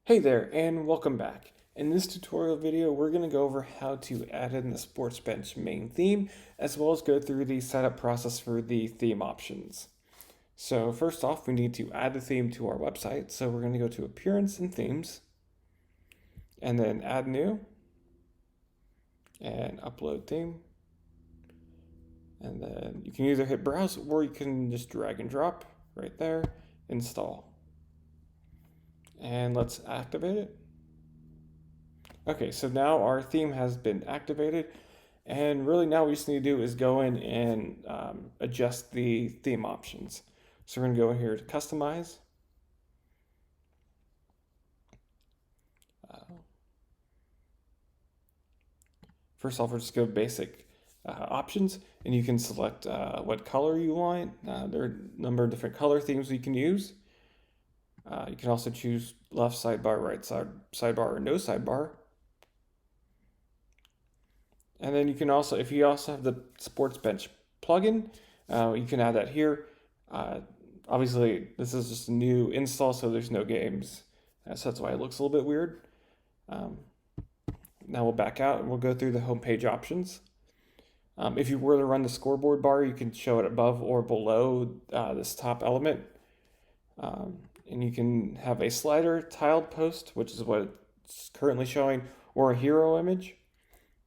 Hey there, and welcome back. In this tutorial video, we're going to go over how to add in the Sports Bench main theme, as well as go through the setup process for the theme options. So first off, we need to add the theme to our website. So we're going to go to Appearance and Themes, and then Add New, and Upload Theme. And then you can either hit Browse, or you can just drag and drop right there, Install. And let's activate it. Okay, so now our theme has been activated, and really now what we just need to do is go in and adjust the theme options. So we're going to go in here to Customize. First off, we're just go Basic Options, and you can select what color you want. There are a number of different color themes you can use. You can also choose left sidebar, right sidebar, or no sidebar. And then you can also, if you also have the Sports Bench plugin, you can add that here. Obviously, this is just a new install, so there's no games. So that's why it looks a little bit weird. Now we'll back out and we'll go through the homepage options. If you were to run the scoreboard bar, you can show it above or below this top element. And you can have a slider tiled post, which is what it's currently showing, or a hero image.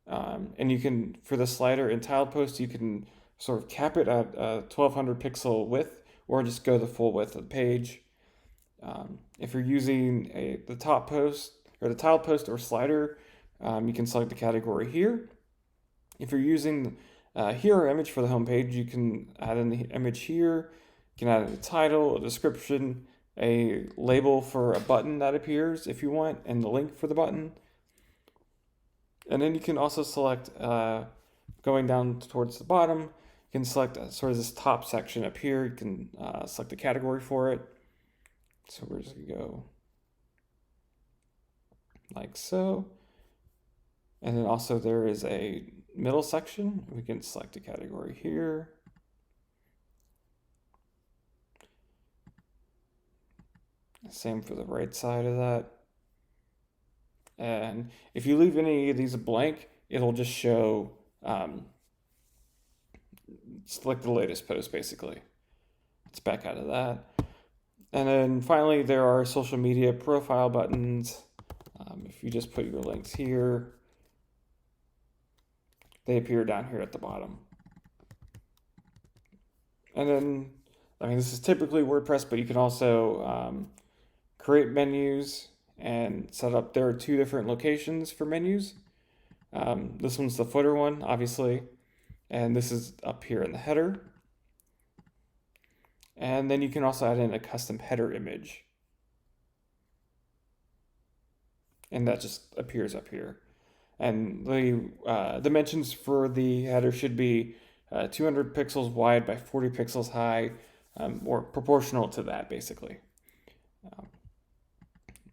And you can, for the slider and tiled post, you can sort of cap it at a 1200 pixel width or just go the full width of the page. If you're using the top post or the tiled post or slider, you can select the category here. If you're using a hero image for the home page, you can add in the image here. You can add in a title, a description, a label for a button that appears if you want, and the link for the button. And then you can also select, going down towards the bottom, you can select sort of this top section up here. You can select the category for it. So we're just going to go like so. And then also there is a middle section. We can select a category here. Same for the right side of that. And if you leave any of these blank, it'll just show select the latest post basically. Let's back out of that. And then finally, there are social media profile buttons. If you just put your links here, they appear down here at the bottom. And then, I mean, this is typically WordPress, but you can also create menus and set up. There are two different locations for menus. This one's the footer one, obviously, and this is up here in the header. And then you can also add in a custom header image. And that just appears up here. And the dimensions for the header should be 200 pixels wide by 40 pixels high, or proportional to that, basically.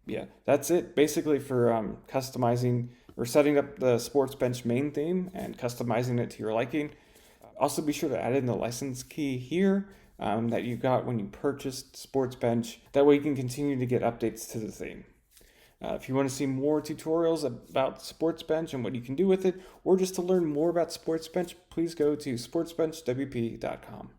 Yeah, that's it basically for customizing or setting up the Sports Bench main theme and customizing it to your liking. Also, be sure to add in the license key here that you got when you purchased Sports Bench. That way you can continue to get updates to the theme. If you want to see more tutorials about Sports Bench and what you can do with it, or just to learn more about Sports Bench, please go to sportsbenchwp.com.